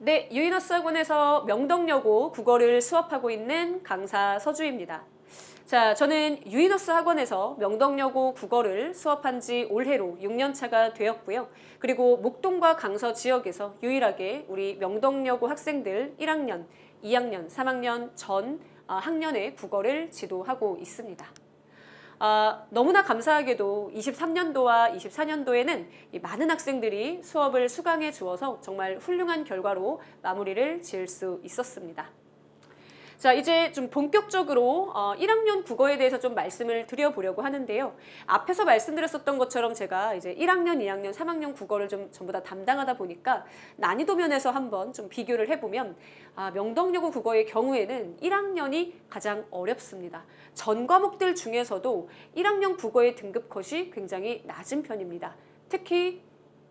네, 유인어스 학원에서 명덕여고 국어를 수업하고 있는 강사 서주입니다. 자, 저는 유인어스 학원에서 명덕여고 국어를 수업한 지 올해로 6년 차가 되었고요. 그리고 목동과 강서 지역에서 유일하게 우리 명덕여고 학생들 1학년, 2학년, 3학년 전 학년의 국어를 지도하고 있습니다. 너무나 감사하게도 23년도와 24년도에는 많은 학생들이 수업을 수강해 주어서 정말 훌륭한 결과로 마무리를 지을 수 있었습니다. 자, 이제 좀 본격적으로 1학년 국어에 대해서 좀 말씀을 드려보려고 하는데요. 앞에서 말씀드렸었던 것처럼 제가 이제 1학년, 2학년, 3학년 국어를 좀 전부 다 담당하다 보니까 난이도 면에서 한번 좀 비교를 해보면 명덕여고 국어의 경우에는 1학년이 가장 어렵습니다. 전 과목들 중에서도 1학년 국어의 등급 컷이 굉장히 낮은 편입니다. 특히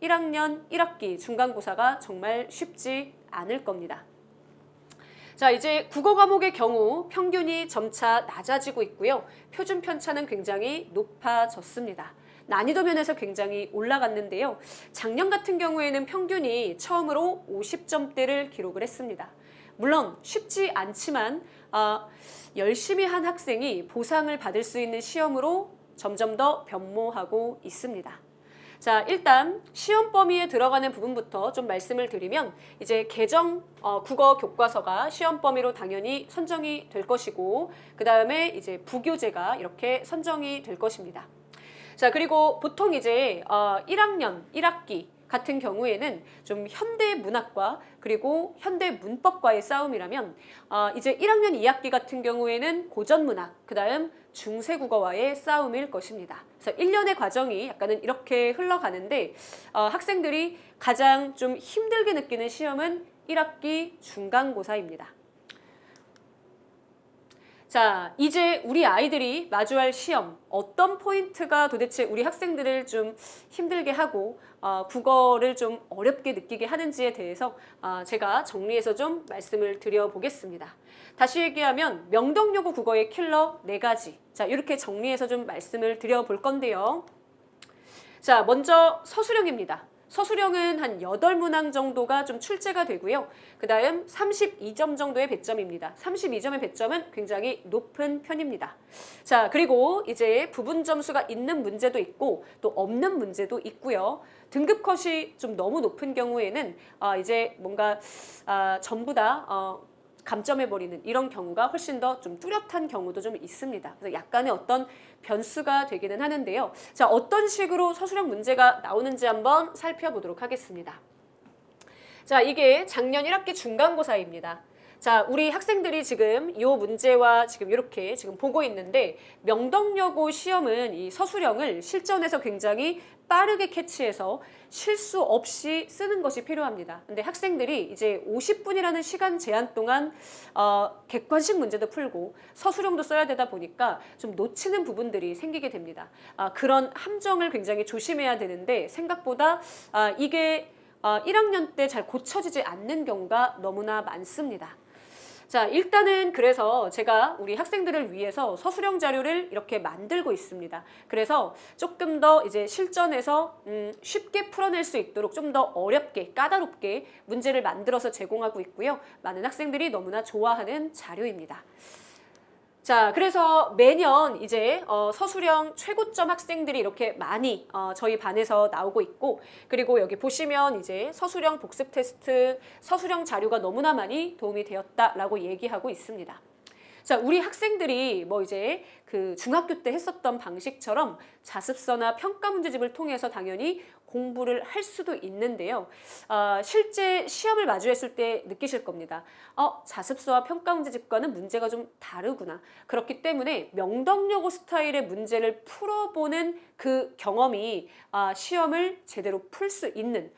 1학년 1학기 중간고사가 정말 쉽지 않을 겁니다. 자, 이제 국어 과목의 경우 평균이 점차 낮아지고 있고요. 표준 편차는 굉장히 높아졌습니다. 난이도 면에서 굉장히 올라갔는데요. 작년 같은 경우에는 평균이 처음으로 50점대를 기록을 했습니다. 물론 쉽지 않지만 열심히 한 학생이 보상을 받을 수 있는 시험으로 점점 더 변모하고 있습니다. 자, 일단 시험 범위에 들어가는 부분부터 좀 말씀을 드리면 이제 개정 국어 교과서가 시험 범위로 당연히 선정이 될 것이고 그 다음에 이제 부교재가 이렇게 선정이 될 것입니다. 자, 그리고 보통 이제 1학년 1학기 같은 경우에는 좀 현대 문학과 그리고 현대 문법과의 싸움이라면 이제 1학년 2학기 같은 경우에는 고전 문학, 그 다음 중세 국어와의 싸움일 것입니다. 그래서 1년의 과정이 약간은 이렇게 흘러가는데 학생들이 가장 좀 힘들게 느끼는 시험은 1학기 중간고사입니다. 자, 이제 우리 아이들이 마주할 시험, 어떤 포인트가 도대체 우리 학생들을 좀 힘들게 하고 국어를 좀 어렵게 느끼게 하는지에 대해서 제가 정리해서 좀 말씀을 드려보겠습니다. 다시 얘기하면 명덕여고 국어의 킬러 4가지. 자, 이렇게 정리해서 좀 말씀을 드려볼 건데요. 자, 먼저 서술형입니다. 서술형은 한 8문항 정도가 좀 출제가 되고요. 그 다음 32점 정도의 배점입니다. 32점의 배점은 굉장히 높은 편입니다. 자, 그리고 이제 부분 점수가 있는 문제도 있고 또 없는 문제도 있고요. 등급 컷이 좀 너무 높은 경우에는 이제 뭔가 전부 다 감점해버리는 이런 경우가 훨씬 더 좀 뚜렷한 경우도 좀 있습니다. 그래서 약간의 어떤 변수가 되기는 하는데요. 자, 어떤 식으로 서술형 문제가 나오는지 한번 살펴보도록 하겠습니다. 자, 이게 작년 1학기 중간고사입니다. 자, 우리 학생들이 지금 이 문제와 지금 이렇게 지금 보고 있는데 명덕여고 시험은 이 서술형을 실전에서 굉장히 빠르게 캐치해서 실수 없이 쓰는 것이 필요합니다. 근데 학생들이 이제 50분이라는 시간 제한 동안 객관식 문제도 풀고 서술형도 써야 되다 보니까 좀 놓치는 부분들이 생기게 됩니다. 그런 함정을 굉장히 조심해야 되는데 생각보다 이게 1학년 때 잘 고쳐지지 않는 경우가 너무나 많습니다. 자, 일단은 그래서 제가 우리 학생들을 위해서 서술형 자료를 이렇게 만들고 있습니다. 그래서 조금 더 이제 실전에서 쉽게 풀어낼 수 있도록 좀 더 어렵게 까다롭게 문제를 만들어서 제공하고 있고요. 많은 학생들이 너무나 좋아하는 자료입니다. 자, 그래서 매년 이제 서술형 최고점 학생들이 이렇게 많이 저희 반에서 나오고 있고 그리고 여기 보시면 이제 서술형 복습 테스트, 서술형 자료가 너무나 많이 도움이 되었다라고 얘기하고 있습니다. 자, 우리 학생들이 뭐 이제 그 중학교 때 했었던 방식처럼 자습서나 평가 문제집을 통해서 당연히 공부를 할 수도 있는데요. 실제 시험을 마주했을 때 느끼실 겁니다. 자습서와 평가 문제집과는 문제가 좀 다르구나. 그렇기 때문에 명덕여고 스타일의 문제를 풀어보는 그 경험이 시험을 제대로 풀 수 있는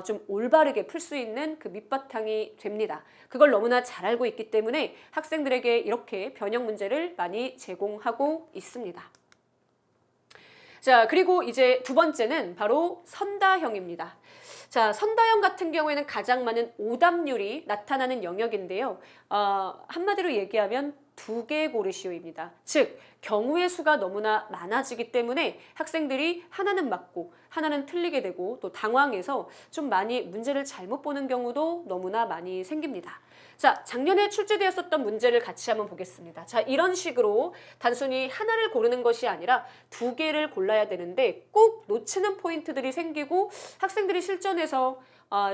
좀 올바르게 풀 수 있는 그 밑바탕이 됩니다. 그걸 너무나 잘 알고 있기 때문에 학생들에게 이렇게 변형 문제를 많이 제공하고 있습니다. 자, 그리고 이제 두 번째는 바로 선다형입니다. 자, 선다형 같은 경우에는 가장 많은 오답률이 나타나는 영역인데요. 한마디로 얘기하면 두 개 고르시오입니다. 즉 경우의 수가 너무나 많아지기 때문에 학생들이 하나는 맞고 하나는 틀리게 되고 또 당황해서 좀 많이 문제를 잘못 보는 경우도 너무나 많이 생깁니다. 자, 작년에 출제되었었던 문제를 같이 한번 보겠습니다. 자, 이런 식으로 단순히 하나를 고르는 것이 아니라 두 개를 골라야 되는데 꼭 놓치는 포인트들이 생기고 학생들이 실전에서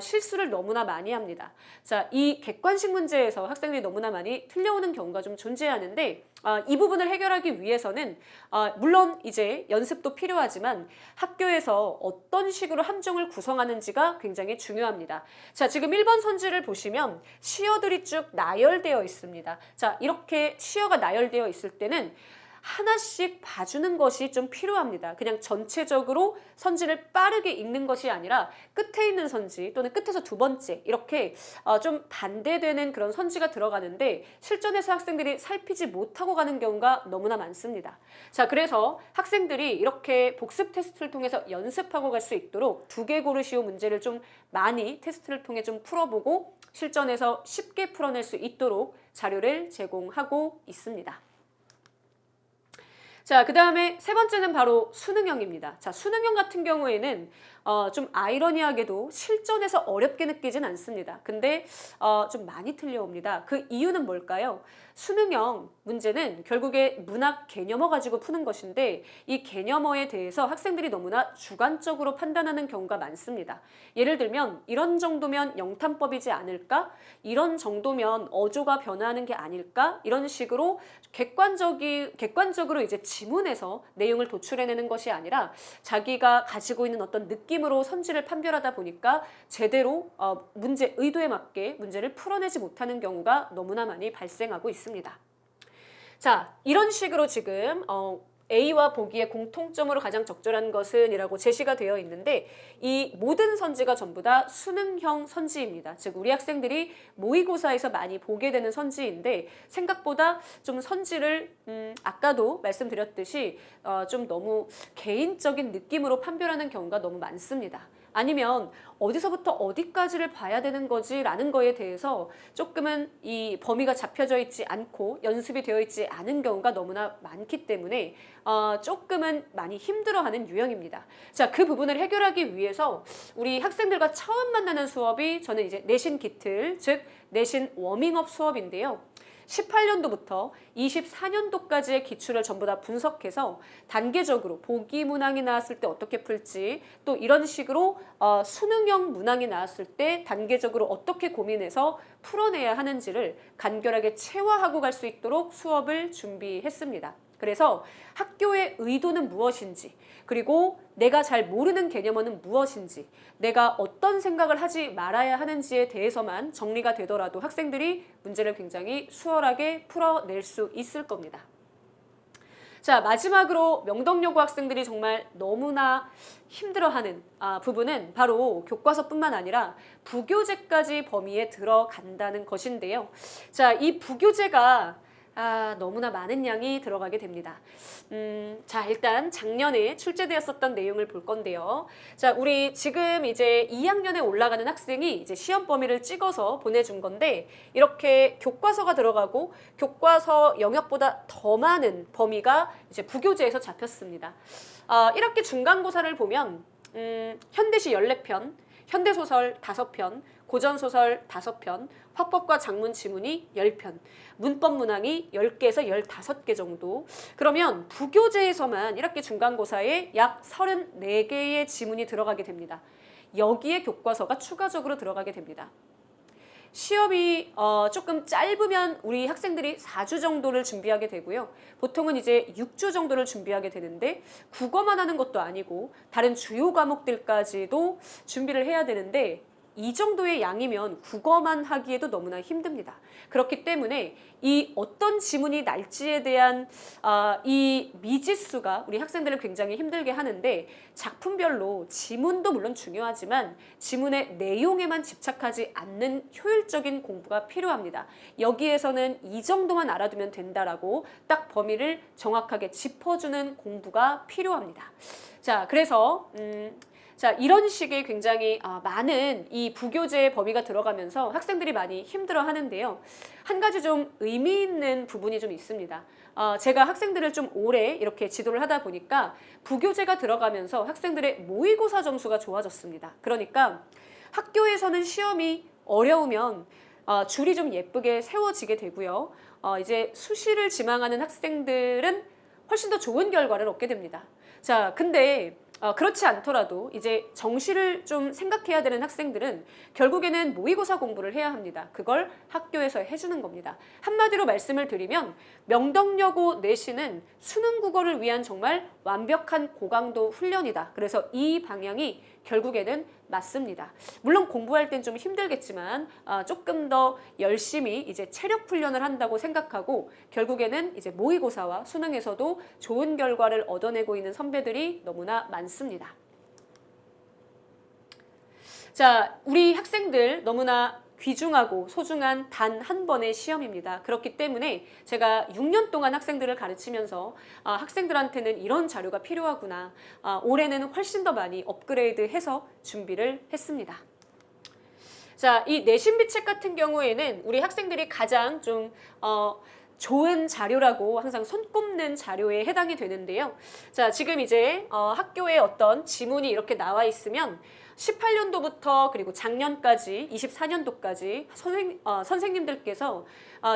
실수를 너무나 많이 합니다. 자, 이 객관식 문제에서 학생들이 너무나 많이 틀려오는 경우가 좀 존재하는데 이 부분을 해결하기 위해서는 물론 이제 연습도 필요하지만 학교에서 어떤 식으로 함정을 구성하는지가 굉장히 중요합니다. 자, 지금 1번 선지를 보시면 시어들이 쭉 나열되어 있습니다. 자, 이렇게 시어가 나열되어 있을 때는 하나씩 봐주는 것이 좀 필요합니다. 그냥 전체적으로 선지를 빠르게 읽는 것이 아니라 끝에 있는 선지 또는 끝에서 두 번째 이렇게 좀 반대되는 그런 선지가 들어가는데 실전에서 학생들이 살피지 못하고 가는 경우가 너무나 많습니다. 자, 그래서 학생들이 이렇게 복습 테스트를 통해서 연습하고 갈 수 있도록 두 개 고르시오 문제를 좀 많이 테스트를 통해 좀 풀어보고 실전에서 쉽게 풀어낼 수 있도록 자료를 제공하고 있습니다. 자, 그 다음에 세 번째는 바로 수능형입니다. 자, 수능형 같은 경우에는 좀 아이러니하게도 실전에서 어렵게 느끼진 않습니다. 근데 좀 많이 틀려옵니다. 그 이유는 뭘까요? 수능형 문제는 결국에 문학 개념어 가지고 푸는 것인데 이 개념어에 대해서 학생들이 너무나 주관적으로 판단하는 경우가 많습니다. 예를 들면 이런 정도면 영탄법이지 않을까? 이런 정도면 어조가 변화하는 게 아닐까? 이런 식으로 객관적으로 이제 지문에서 내용을 도출해내는 것이 아니라 자기가 가지고 있는 어떤 느낌으로 선지를 판별하다 보니까 제대로 문제 의도에 맞게 문제를 풀어내지 못하는 경우가 너무나 많이 발생하고 있습니다. 자, 이런 식으로 지금 A와 보기에 공통점으로 가장 적절한 것은 이라고 제시가 되어 있는데 이 모든 선지가 전부 다 수능형 선지입니다. 즉 우리 학생들이 모의고사에서 많이 보게 되는 선지인데 생각보다 좀 선지를 아까도 말씀드렸듯이 좀 너무 개인적인 느낌으로 판별하는 경우가 너무 많습니다. 아니면 어디서부터 어디까지를 봐야 되는 거지 라는 거에 대해서 조금은 이 범위가 잡혀져 있지 않고 연습이 되어 있지 않은 경우가 너무나 많기 때문에 조금은 많이 힘들어하는 유형입니다. 자, 그 부분을 해결하기 위해서 우리 학생들과 처음 만나는 수업이 저는 이제 내신 기틀, 즉 내신 워밍업 수업인데요. 18년도부터 24년도까지의 기출을 전부 다 분석해서 단계적으로 보기 문항이 나왔을 때 어떻게 풀지 또 이런 식으로 수능형 문항이 나왔을 때 단계적으로 어떻게 고민해서 풀어내야 하는지를 간결하게 체화하고 갈 수 있도록 수업을 준비했습니다. 그래서 학교의 의도는 무엇인지 그리고 내가 잘 모르는 개념어는 무엇인지 내가 어떤 생각을 하지 말아야 하는지에 대해서만 정리가 되더라도 학생들이 문제를 굉장히 수월하게 풀어낼 수 있을 겁니다. 자, 마지막으로 명덕여고 학생들이 정말 너무나 힘들어하는 부분은 바로 교과서뿐만 아니라 부교재까지 범위에 들어간다는 것인데요. 자, 이 부교재가 너무나 많은 양이 들어가게 됩니다. 자, 일단 작년에 출제되었었던 내용을 볼 건데요. 자, 우리 지금 이제 2학년에 올라가는 학생이 이제 시험 범위를 찍어서 보내준 건데 이렇게 교과서가 들어가고 교과서 영역보다 더 많은 범위가 이제 부교재에서 잡혔습니다. 1학기 중간고사를 보면 현대시 14편, 현대소설 5편, 고전소설 5편, 화법과 작문 지문이 10편, 문법 문항이 10개에서 15개 정도. 그러면 부교재에서만 1학기 중간고사에 약 34개의 지문이 들어가게 됩니다. 여기에 교과서가 추가적으로 들어가게 됩니다. 시험이 조금 짧으면 우리 학생들이 4주 정도를 준비하게 되고요. 보통은 이제 6주 정도를 준비하게 되는데 국어만 하는 것도 아니고 다른 주요 과목들까지도 준비를 해야 되는데 이 정도의 양이면 국어만 하기에도 너무나 힘듭니다. 그렇기 때문에 이 어떤 지문이 날지에 대한 이 미지수가 우리 학생들을 굉장히 힘들게 하는데 작품별로 지문도 물론 중요하지만 지문의 내용에만 집착하지 않는 효율적인 공부가 필요합니다. 여기에서는 이 정도만 알아두면 된다라고 딱 범위를 정확하게 짚어주는 공부가 필요합니다. 자, 그래서 자, 이런 식의 굉장히 많은 이 부교재의 범위가 들어가면서 학생들이 많이 힘들어 하는데요. 한 가지 좀 의미 있는 부분이 좀 있습니다. 제가 학생들을 좀 오래 이렇게 지도를 하다 보니까 부교재가 들어가면서 학생들의 모의고사 점수가 좋아졌습니다. 그러니까 학교에서는 시험이 어려우면 줄이 좀 예쁘게 세워지게 되고요. 이제 수시를 지망하는 학생들은 훨씬 더 좋은 결과를 얻게 됩니다. 자, 근데 그렇지 않더라도 이제 정시를 좀 생각해야 되는 학생들은 결국에는 모의고사 공부를 해야 합니다. 그걸 학교에서 해주는 겁니다. 한마디로 말씀을 드리면 명덕여고 내신은 수능 국어를 위한 정말 완벽한 고강도 훈련이다. 그래서 이 방향이 결국에는 맞습니다. 물론 공부할 땐 좀 힘들겠지만 조금 더 열심히 이제 체력 훈련을 한다고 생각하고 결국에는 이제 모의고사와 수능에서도 좋은 결과를 얻어내고 있는 선배들이 너무나 많습니다. 자, 우리 학생들 너무나 귀중하고 소중한 단 한 번의 시험입니다. 그렇기 때문에 제가 6년 동안 학생들을 가르치면서 학생들한테는 이런 자료가 필요하구나. 올해는 훨씬 더 많이 업그레이드해서 준비를 했습니다. 자, 이 내신 비책 같은 경우에는 우리 학생들이 가장 좀 좋은 자료라고 항상 손꼽는 자료에 해당이 되는데요. 자, 지금 이제 학교에 어떤 지문이 이렇게 나와 있으면 18년도부터 그리고 작년까지 24년도까지 선생님들께서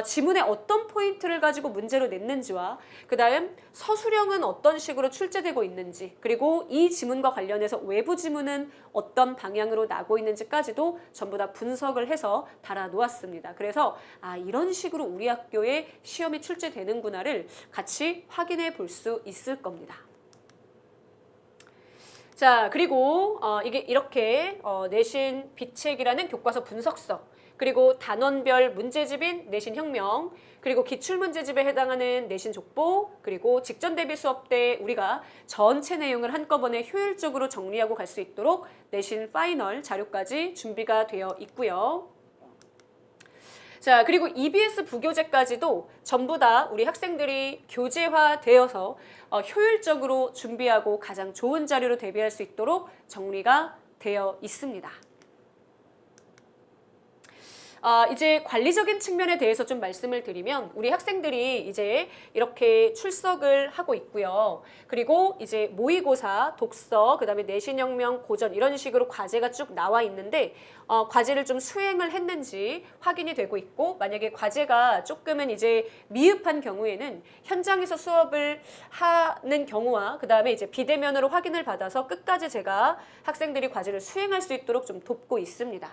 지문에 어떤 포인트를 가지고 문제로 냈는지와 그 다음 서술형은 어떤 식으로 출제되고 있는지 그리고 이 지문과 관련해서 외부 지문은 어떤 방향으로 나고 있는지까지도 전부 다 분석을 해서 달아 놓았습니다. 그래서 이런 식으로 우리 학교에 시험이 출제되는구나를 같이 확인해 볼 수 있을 겁니다. 자, 그리고 이게 이렇게 내신 비책이라는 교과서 분석서 그리고 단원별 문제집인 내신혁명 그리고 기출문제집에 해당하는 내신족보 그리고 직전 대비 수업 때 우리가 전체 내용을 한꺼번에 효율적으로 정리하고 갈 수 있도록 내신 파이널 자료까지 준비가 되어 있고요. 자, 그리고 EBS 부교재까지도 전부 다 우리 학생들이 교재화되어서 효율적으로 준비하고 가장 좋은 자료로 대비할 수 있도록 정리가 되어 있습니다. 이제 관리적인 측면에 대해서 좀 말씀을 드리면 우리 학생들이 이제 이렇게 출석을 하고 있고요. 그리고 이제 모의고사, 독서, 그다음에 내신혁명, 고전 이런 식으로 과제가 쭉 나와 있는데 과제를 좀 수행을 했는지 확인이 되고 있고 만약에 과제가 조금은 이제 미흡한 경우에는 현장에서 수업을 하는 경우와 그다음에 이제 비대면으로 확인을 받아서 끝까지 제가 학생들이 과제를 수행할 수 있도록 좀 돕고 있습니다.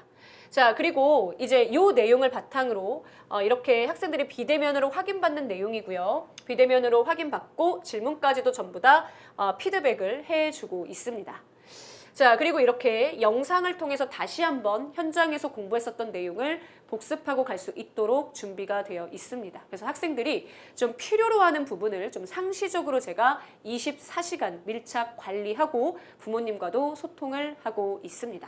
자, 그리고 이제 이 내용을 바탕으로 이렇게 학생들이 비대면으로 확인받는 내용이고요. 비대면으로 확인받고 질문까지도 전부 다 피드백을 해주고 있습니다. 자, 그리고 이렇게 영상을 통해서 다시 한번 현장에서 공부했었던 내용을 복습하고 갈 수 있도록 준비가 되어 있습니다. 그래서 학생들이 좀 필요로 하는 부분을 좀 상시적으로 제가 24시간 밀착 관리하고 부모님과도 소통을 하고 있습니다.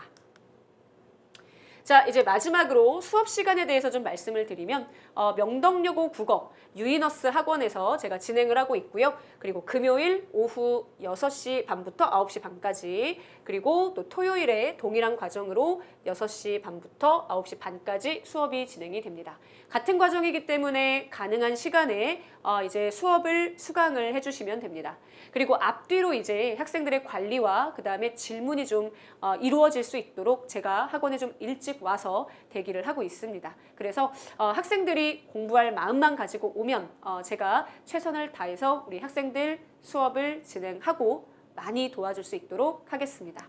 자, 이제 마지막으로 수업 시간에 대해서 좀 말씀을 드리면 명덕여고 국어 유이너스 학원에서 제가 진행을 하고 있고요. 그리고 금요일 오후 6시 반부터 9시 반까지 그리고 또 토요일에 동일한 과정으로 6시 반부터 9시 반까지 수업이 진행이 됩니다. 같은 과정이기 때문에 가능한 시간에 이제 수업을 수강을 해주시면 됩니다. 그리고 앞뒤로 이제 학생들의 관리와 그 다음에 질문이 좀 이루어질 수 있도록 제가 학원에 좀 일찍 와서 대기를 하고 있습니다. 그래서 학생들이 공부할 마음만 가지고 오면 제가 최선을 다해서 우리 학생들 수업을 진행하고 많이 도와줄 수 있도록 하겠습니다.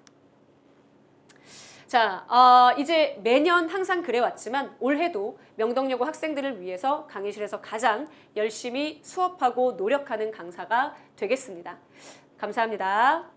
자, 이제 매년 항상 그래왔지만 올해도 명덕여고 학생들을 위해서 강의실에서 가장 열심히 수업하고 노력하는 강사가 되겠습니다. 감사합니다.